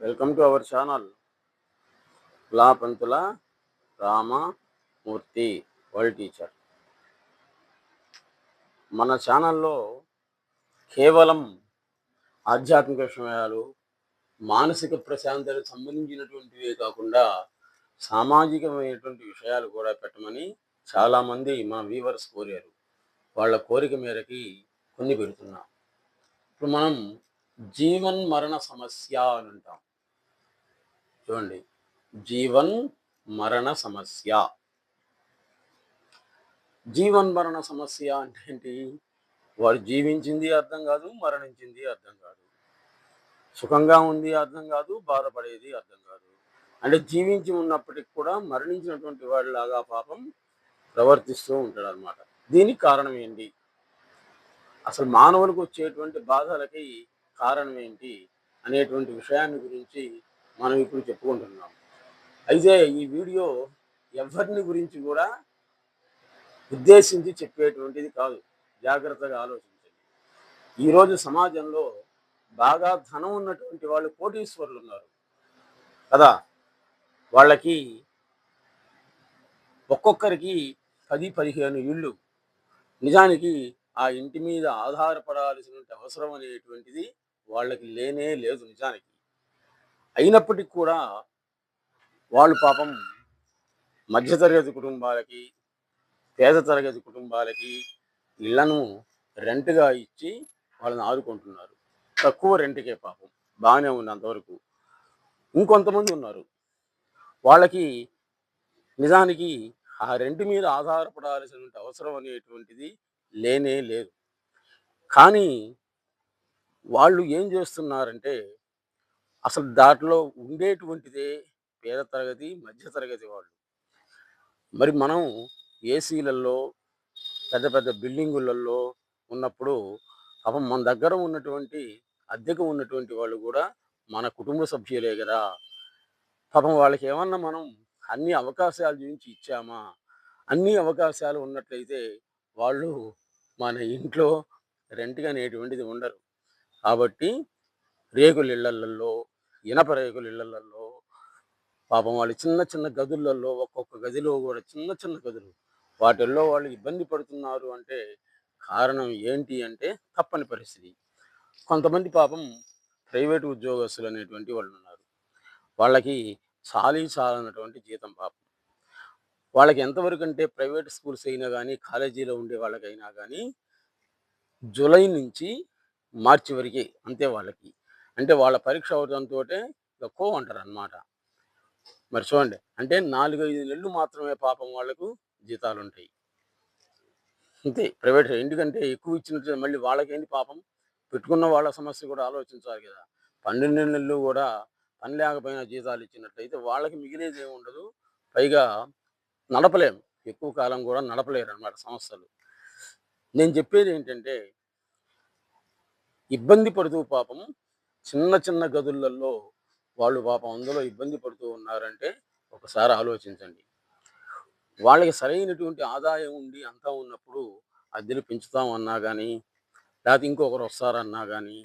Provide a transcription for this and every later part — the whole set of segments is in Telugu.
Welcome to our channel Pantula Ramamurthy world teacher. మన ఛానల్లో కేవలం ఆధ్యాత్మిక విషయాలు, మానసిక ప్రశాంతతకు సంబంధించినటువంటివే కాకుండా సామాజికమైనటువంటి విషయాలు కూడా పెట్టమని చాలామంది మన వ్యూవర్స్ కోరారు. వాళ్ళ కోరిక మేరకి కొన్ని పెడుతున్నాం. ఇప్పుడు మనం జీవన్ మరణ సమస్య అని అంటాం. చూడండి, జీవన్ మరణ సమస్య. జీవన్ మరణ సమస్య అంటే ఏంటి? వాడు జీవించింది అర్థం కాదు, మరణించింది అర్థం కాదు, సుఖంగా ఉంది అర్థం కాదు, బాధపడేది అర్థం కాదు. అంటే జీవించి ఉన్నప్పటికి కూడా మరణించినటువంటి వాడిలాగా పాపం ప్రవర్తిస్తూ ఉంటాడు అనమాట. దీనికి కారణం ఏంటి? అసలు మానవులకు వచ్చేటువంటి బాధలకి కారణం ఏంటి అనేటువంటి విషయాన్ని గురించి మనం ఇప్పుడు చెప్పుకుంటున్నాం. అయితే ఈ వీడియో ఎవరిని గురించి కూడా ఉద్దేశించి చెప్పేటువంటిది కాదు. జాగ్రత్తగా ఆలోచించండి. ఈరోజు సమాజంలో బాగా ధనం ఉన్నటువంటి వాళ్ళు కోటీశ్వరులు ఉన్నారు కదా. వాళ్ళకి ఒక్కొక్కరికి 10-15 ఇళ్ళు. నిజానికి ఆ ఇంటి మీద ఆధారపడాల్సిన అవసరం అనేటువంటిది వాళ్ళకి లేనే లేదు నిజానికి. అయినప్పటికీ కూడా వాళ్ళు పాపం మధ్యతరగతి కుటుంబాలకి, పేద తరగతి కుటుంబాలకి ఇళ్లను రెంట్గా ఇచ్చి వాళ్ళని ఆదుకుంటున్నారు. తక్కువ రెంట్కే పాపం, బాగానే ఉంది అంతవరకు. ఇంకొంతమంది ఉన్నారు, వాళ్ళకి నిజానికి ఆ రెంట్ మీద ఆధారపడాల్సిన అవసరం అనేటువంటిది లేనే లేదు. కానీ వాళ్ళు ఏం చేస్తున్నారంటే అసలు దాంట్లో ఉండేటువంటిదే పేద తరగతి, మధ్యతరగతి వాళ్ళు. మరి మనం ఏసీలలో, పెద్ద పెద్ద బిల్డింగులలో ఉన్నప్పుడు పాపం మన దగ్గర ఉన్నటువంటి అద్దెకు ఉన్నటువంటి వాళ్ళు కూడా మన కుటుంబ సభ్యులే కదా. పాపం వాళ్ళకి ఏమన్నా మనం అన్ని అవకాశాలు చూపించి ఇచ్చామా? అన్ని అవకాశాలు ఉన్నట్లయితే వాళ్ళు మన ఇంట్లో రెంట్గా అనేటువంటిది ఉండరు. కాబట్టి రేకుల ఇళ్లల్లో, ఇనప రేకుల ఇళ్లల్లో పాపం వాళ్ళు చిన్న చిన్న గదులలో, ఒక్కొక్క గదిలో కూడా చిన్న చిన్న గదులు, వాటిల్లో వాళ్ళు ఇబ్బంది పడుతున్నారు అంటే కారణం ఏంటి అంటే తప్పని పరిస్థితి. కొంతమంది పాపం ప్రైవేటు ఉద్యోగస్తులు అనేటువంటి వాళ్ళు ఉన్నారు. వాళ్ళకి చాలనటువంటి జీతం పాపం. వాళ్ళకి ఎంతవరకు అంటే ప్రైవేట్ స్కూల్స్ అయినా కానీ, కాలేజీలో ఉండే వాళ్ళకైనా కానీ జూలై నుంచి మార్చి వరకే అంతే వాళ్ళకి. అంటే వాళ్ళ పరీక్ష అవడంతో ఎక్కువ అంటారు అన్నమాట. మరి చూడండి, అంటే 4-5 నెలలు మాత్రమే పాపం వాళ్లకు జీతాలు ఉంటాయి అంతే ప్రైవేట్. ఎందుకంటే ఎక్కువ ఇచ్చినట్టు మళ్ళీ వాళ్ళకేంటి పాపం, పెట్టుకున్న వాళ్ళ సమస్య కూడా ఆలోచించాలి కదా. 12 నెలలు కూడా పని లేకపోయినా జీతాలు ఇచ్చినట్లయితే వాళ్ళకి మిగిలేది ఏమి ఉండదు. పైగా నడపలేము, ఎక్కువ కాలం కూడా నడపలేరు అన్నమాట సంస్థలు. నేను చెప్పేది ఏంటంటే ఇబ్బంది పడుతూ పాపం చిన్న చిన్న గదులలో వాళ్ళు పాపం అందులో ఇబ్బంది పడుతూ ఉన్నారంటే ఒకసారి ఆలోచించండి. వాళ్ళకి సరైనటువంటి ఆదాయం ఉండి అంతా ఉన్నప్పుడు అద్దెలు పెంచుతామన్నా కానీ, లేకపోతే ఇంకొకరు వస్తారన్నా కానీ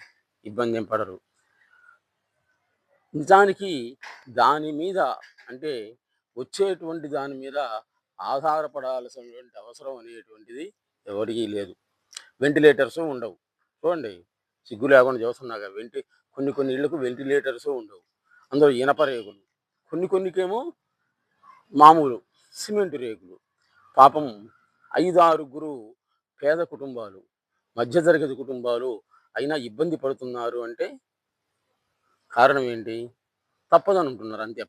ఇబ్బంది ఏం పడరు. నిజానికి దాని మీద అంటే వచ్చేటువంటి దాని మీద ఆధారపడాల్సినటువంటి అవసరం అనేటువంటిది ఎవరికీ లేదు. వెంటిలేటర్స్ ఉండవు. చూడండి, సిగ్గు లేకుండా చూస్తున్నాగా. కొన్ని ఇళ్లకు వెంటిలేటర్స్ ఉండవు. అందులో ఇనప రేకులు, కొన్నికేమో మామూలు సిమెంట్ రేకులు. పాపం 5-6 పేద కుటుంబాలు, మధ్యతరగతి కుటుంబాలు అయినా ఇబ్బంది పడుతున్నారు అంటే కారణం ఏంటి? తప్పదని ఉంటున్నారు అంతే.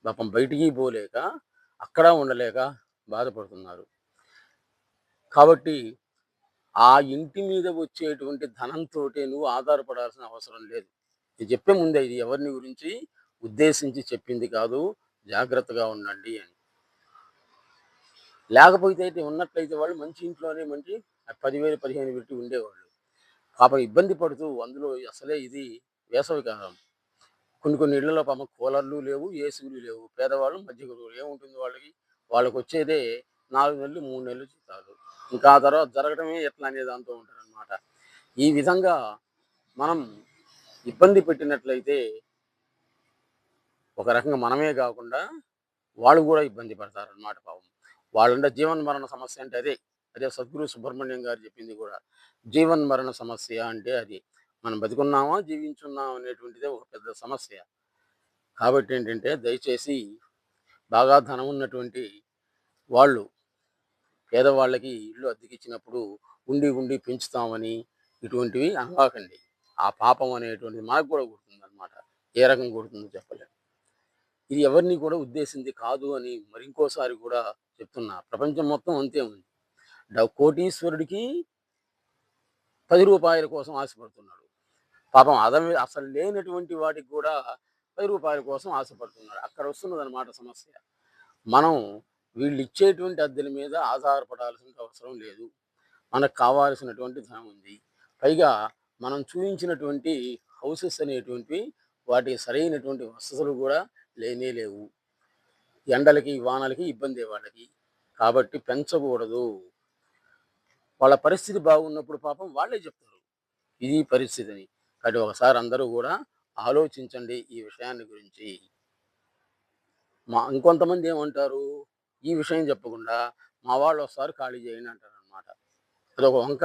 పాపం బయటికి పోలేక, అక్కడ ఉండలేక బాధపడుతున్నారు. కాబట్టి ఆ ఇంటి మీద వచ్చేటువంటి ధనంతో నువ్వు ఆధారపడాల్సిన అవసరం లేదు. నేను చెప్పే ముందే ఇది ఎవరిని గురించి ఉద్దేశించి చెప్పింది కాదు, జాగ్రత్తగా ఉండండి అని. లేకపోతే ఉన్నట్లయితే వాళ్ళు మంచి ఇంట్లోనే మంచి 10,000-15,000 పెట్టి ఉండేవాళ్ళు. పాపం ఇబ్బంది పడుతూ, అందులో అసలే ఇది వేసవి కాలం, కొన్ని ఇళ్లలో పాపం కూలర్లు లేవు, ఏసీలు లేవు. పేదవాళ్ళు, మధ్యవర్గులు ఏముంటుంది వాళ్ళకి వచ్చేదే 4 నెలలు 3 నెలలు జీతాలు. ఇంకా ఆ తర్వాత జరగడమే ఎట్లా అనే దాంతో ఉంటారనమాట. ఈ విధంగా మనం ఇబ్బంది పెట్టినట్లయితే ఒక రకంగా మనమే కాకుండా వాళ్ళు కూడా ఇబ్బంది పడతారనమాట పాపం. వాళ్ళంటే జీవన్ మరణ సమస్య అంటే అదే. అదే సద్గురు సుబ్రహ్మణ్యం గారు చెప్పింది కూడా. జీవన్ మరణ సమస్య అంటే అది. మనం బతికున్నామా, జీవించున్నామా అనేటువంటిదే ఒక పెద్ద సమస్య. కాబట్టి ఏంటంటే దయచేసి బాగా ధనం ఉన్నటువంటి వాళ్ళు పేదవాళ్ళకి ఇల్లు అద్దెకిచ్చినప్పుడు ఉండి ఉండి పెంచుతామని ఇటువంటివి అనగాకండి. ఆ పాపం అనేటువంటిది మనకు కూడా గుర్తుందనమాట. ఏ రకం గుర్తుందో చెప్పలేం. ఇది ఎవరిని కూడా ఉద్దేశించి కాదు అని మరి ఇంకోసారి కూడా చెప్తున్నా. ప్రపంచం మొత్తం అంతే ఉంది. కోటీశ్వరుడికి రూ. 10 కోసం ఆశపడుతున్నాడు. పాపం అసలు లేనటువంటి వాడికి కూడా రూ. 10 కోసం ఆశపడుతున్నాడు. అక్కడ వస్తున్నదనమాట సమస్య. మనం వీళ్ళిచ్చేటువంటి అద్దెల మీద ఆధారపడాల్సిన అవసరం లేదు. మనకు కావాల్సినటువంటి ధనం ఉంది. పైగా మనం చూయించినటువంటి హౌసెస్ అనేటువంటివి వాటికి సరైనటువంటి వసతులు కూడా లేనే లేవు. ఎండలకి, వానలకి ఇబ్బందే వాళ్ళకి. కాబట్టి పెంచకూడదు. వాళ్ళ పరిస్థితి బాగున్నప్పుడు పాపం వాళ్ళే చెప్తారు. ఇది పరిస్థితిని. కాబట్టి ఒకసారి అందరూ కూడా ఆలోచించండి ఈ విషయాన్ని గురించి. ఇంకొంతమంది ఏమంటారు? ఈ విషయం చెప్పకుండా మా వాళ్ళొస్తారు ఖాళీ చేయండి అంటారనమాట. అదొక వంక.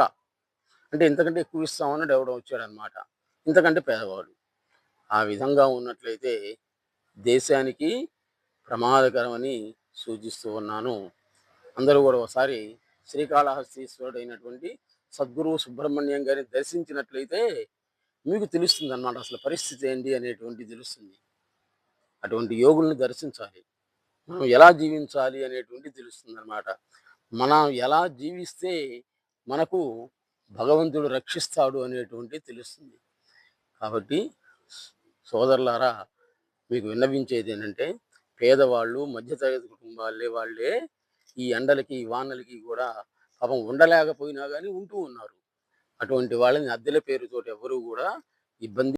అంటే ఇంతకంటే ఎక్కువ ఇస్తామన్నాడు ఎవడో వచ్చాడనమాట. ఇంతకంటే పేదవాడు. ఆ విధంగా ఉన్నట్లయితే దేశానికి ప్రమాదకరమని సూచిస్తూ ఉన్నాను. అందరూ కూడా ఒకసారి శ్రీకాళహస్తీశ్వరుడైనటువంటి సద్గురు సుబ్రహ్మణ్యం గారిని దర్శించినట్లయితే మీకు తెలుస్తుందన్నమాట. అసలు పరిస్థితి ఏంటి అనేటువంటిది తెలుస్తుంది. అటువంటి యోగుల్ని దర్శించాలి. మనం ఎలా జీవించాలి అనేటువంటిది తెలుస్తుందన్నమాట. మనం ఎలా జీవిస్తే మనకు భగవంతుడు రక్షిస్తాడు అనేటువంటిది తెలుస్తుంది. కాబట్టి సోదరులారా, మీకు విన్నవించేది ఏంటంటే పేదవాళ్ళు, మధ్యతరగతి కుటుంబాలే వాళ్ళే ఈ ఎండలకి, వానలకి కూడా పాపం ఉండలేకపోయినా కానీ ఉంటూ ఉన్నారు. అటువంటి వాళ్ళని అద్దెల పేరుతోటి ఎవరు కూడా ఇబ్బంది